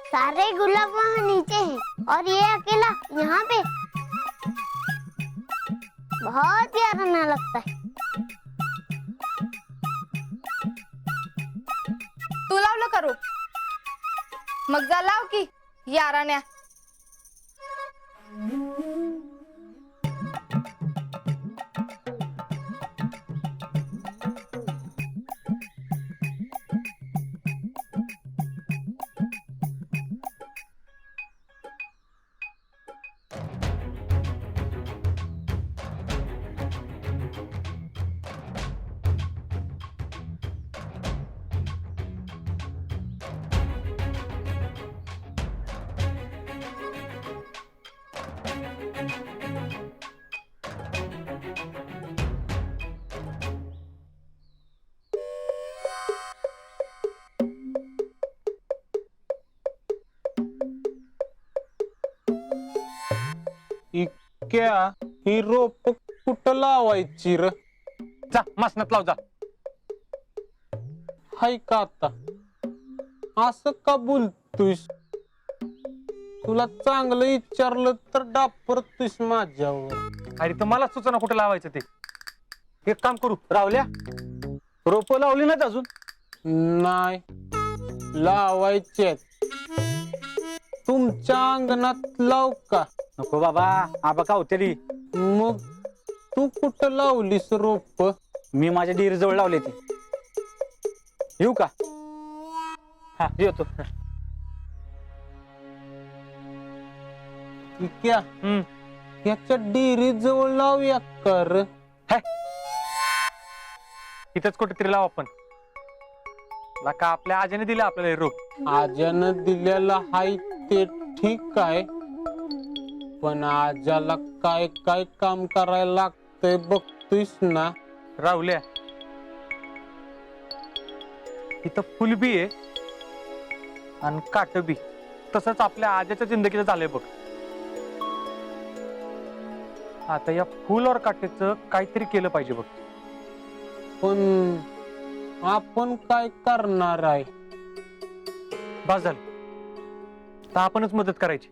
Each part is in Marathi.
सारे गुलाब वहाँ नीचे हैं और ये अकेला यहाँ पे। बहुत प्यारा ना लगता है। तू लावलं करू मग जा लाव की याराण्या. इक्या ही रोप कुठं लावायची र? जा मसनात लाव जा. हाय का आता असं का बोलतोयस? तुला चांगलं विचारलं तर डापरतोयस माझ्यावर. अरे तर मला सुचना कुठे लावायचं ते. एक काम करू रावल्या रोप लावली नाहीत अजून? नाही लावायचे तुमच्या अंगणात लाव का? नको बाबा आबा का होते. मग तू कुठं लावलीस रोप? मी माझ्या डेअरी जवळ लावले ती. येऊ का? हा येतो. क्या याच्या डेअरी जवळ लावूया कर. इथंच कुठेतरी लाव आपण. का आपल्या आजीने दिले आपल्याला हे रोप. आज्यानं दिलेला हाय ते ठीक आहे पण आज्याला काय काय काम करायला लागतंय बघतोयस ना. राहुल्या इथं फुल बी आहे आणि काट बी. तसंच आपल्या आज्याच्या जिंदगीचं झालंय बघ. आता या फुल और काटेचं काहीतरी केलं पाहिजे बघ. पण आपण काय करणार आहे? बस झालं तर आपणच मदत करायची.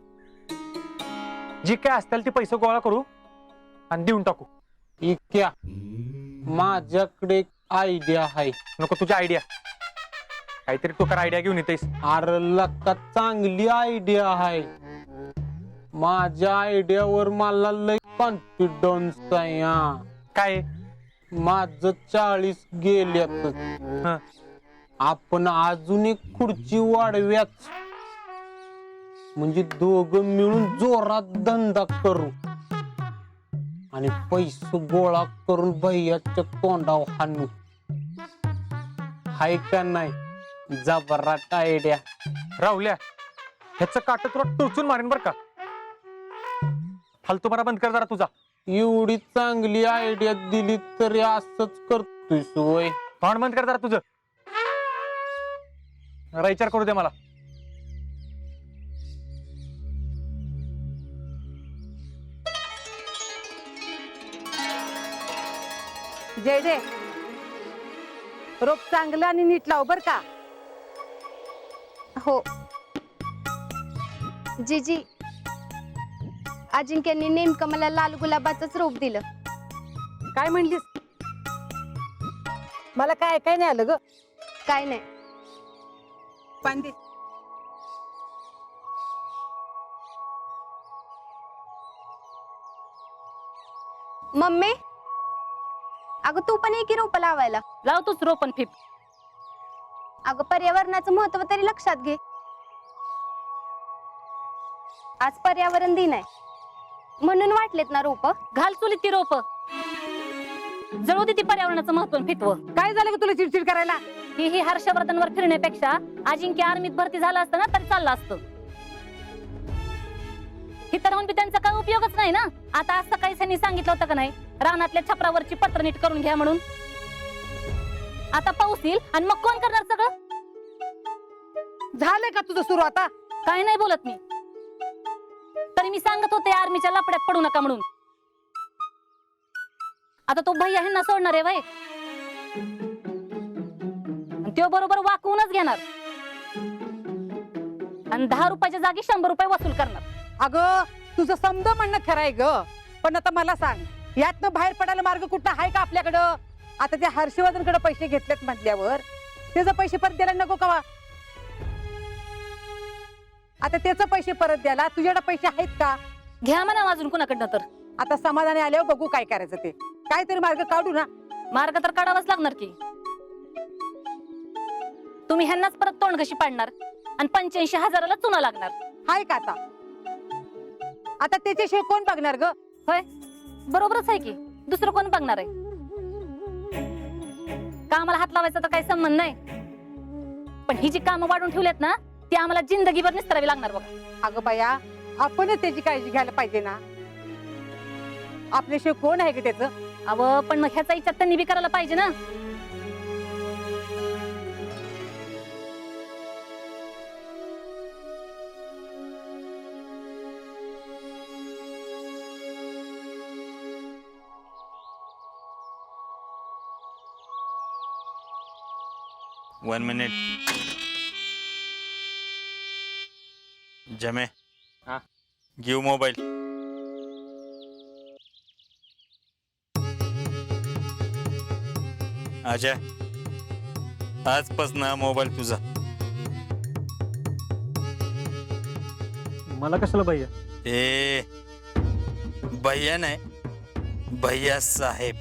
जी काय असतील ते पैसे गोळा करू आणि देऊन टाकू. इक्या माझ्याकडे एक आयडिया आहे. नको तुझी आयडिया. काहीतरी तू कर आयडिया घेऊन येतेस. अरे लका चांगली आयडिया आहे. माझ्या आयडियावर मला लय कॉन्फिडन्स आहे. काय माझं 40 गेल्यात. हं. आपण अजून एक खुर्ची वाढव्याच म्हणजे दोघं मिळून जोरात धंदा करू आणि पैसे गोळा करून भैयाच्या तोंडावर हाणू. हाय का नाही? जबराट आयडिया. राहुल्या ह्याचं काट तुला टोचून मारेन बर का. फालतू बंद कर जरा तुझा. एवढी चांगली आयडिया दिली तरी असंच करतोय सोय. तोंड बंद कर जरा तुझं. जरा विचार करू दे मला. जय जय रोप चांगलं आणि नीट लाव बर का. हो जीजी अजिंक्यांनी नेमकं मला लाल गुलाबाचंच रोप दिलं. काय म्हणलीस? मला काय काय नाही आलं ग. काय नाही. पांदी मम्मी अगं तू पण एक रोप लावायला. लावतोच रोपण फिप. अगं पर्यावरणाचं महत्व तरी लक्षात घे. आज पर्यावरण दिन आहे म्हणून वाटलेत ना रोप. घाल चुलीत ती रोप. जळू दे ती पर्यावरणाचं महत्व फितव. काय झालं ग तुला चिडचिड करायला? ही हर्षवर्धनवर फिरण्यापेक्षा अजिंक्य आर्मीत भरती झाला असतं ना तरी चाललं असतं. इतर म्हणून त्यांचा काय उपयोगच नाही ना. आता आज सकाळी त्यांनी सांगितलं होतं का नाही रानातल्या छपरावरची पत्र नीट करून घ्या म्हणून. आता पाऊस येईल आणि मग कोण करणार सगळं? झालंय का तुझं सुरू आता? काय नाही बोलत मी. तरी मी सांगत होते आर्मीच्या लपड्यात पडू नका म्हणून. आता तो भैया ह्यांना सोडणार आहे वय. तो बरोबर वाकवूनच घेणार. आणि 10 रुपयाच्या जागी 100 रुपये वसूल करणार. अगं तुझं समज म्हणणं खरं आहे ग, पण आता मला सांग यातनं बाहेर पडायला मार्ग कुठला आहे का आपल्याकडं? आता त्या हर्षवर्धनकडे पैसे घेतलेत म्हटल्यावर त्याचे पैसे परत द्यायला नको का? आता त्याचे पैसे परत द्यायला तुझ्याकडे पैसे आहेत का? घ्या म्हणा अजून कुणाकडनं तर. आता समाधानी आल्यावर बघू काय करायचं ते, काहीतरी मार्ग काढू ना. मार्ग तर काढावाच लागणार की. तुम्ही ह्यांनाच परत तोंड कशी पाडणार आणि 85,000ला चुना लागणार. हाय का आता? आता त्याच्याशिवाय कोण बघणार ग? होय, बरोबरच आहे की. दुसरं कोण बघणार आहे? कामाला हात लावायचा तर काही संबंध नाही, पण ही जी कामं वाढून ठेवल्यात ना ती आम्हाला जिंदगीभर निस्तरावी लागणार बघा. अगं बाया, आपणच त्याची काळजी घ्यायला पाहिजे ना. आपल्याशिवाय कोण आहे ग त्याचं? अव पण मग ह्याचा विचार त्यांनी बी करायला पाहिजे ना. One minute. जमे हा. Give mobile. अजय, आजपासून मोबाईल तुझा. मला कशाला भैया? ए भैया नाही, भैया साहेब.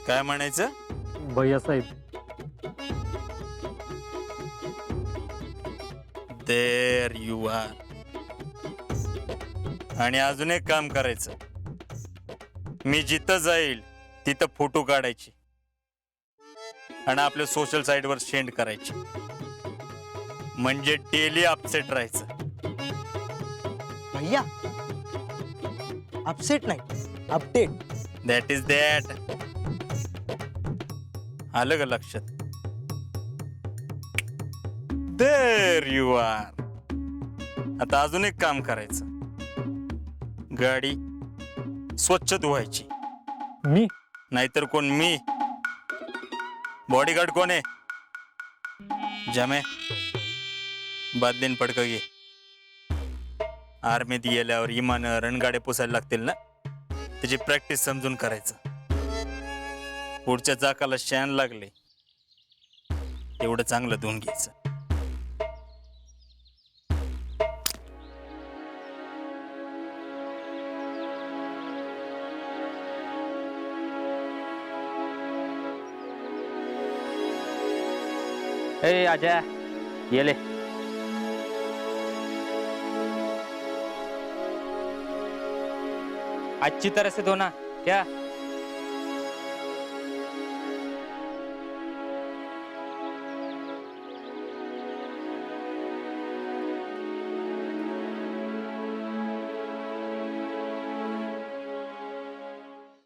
काय म्हणायचं? भैया साहेब. देर यू आर. आणि अजून एक काम करायचं, मी जिथं जाईल तिथं फोटो काढायचे आणि आपल्या सोशल साईटवर सेंड करायचे, म्हणजे डेली अपसेट राहायचं. भैया अपसेट नाही, अपडेट. That is that. आलं का लक्षात? There you are. आता अजून एक काम करायचं, गाडी स्वच्छ धुवायची. मी? नाहीतर कोण? मी. बॉडीगार्ड कोण आहे? जमे बाद दिन पडकं घे. आर्मीत गेल्यावर इमान रणगाडे पुसायला लागतील ना, त्याची प्रॅक्टिस समजून करायचं. पुढच्या चाकाला शान लागले एवढं चांगलं धुवून घ्यायचं. ए अजय येले. अच्छी तरह से धोना क्या?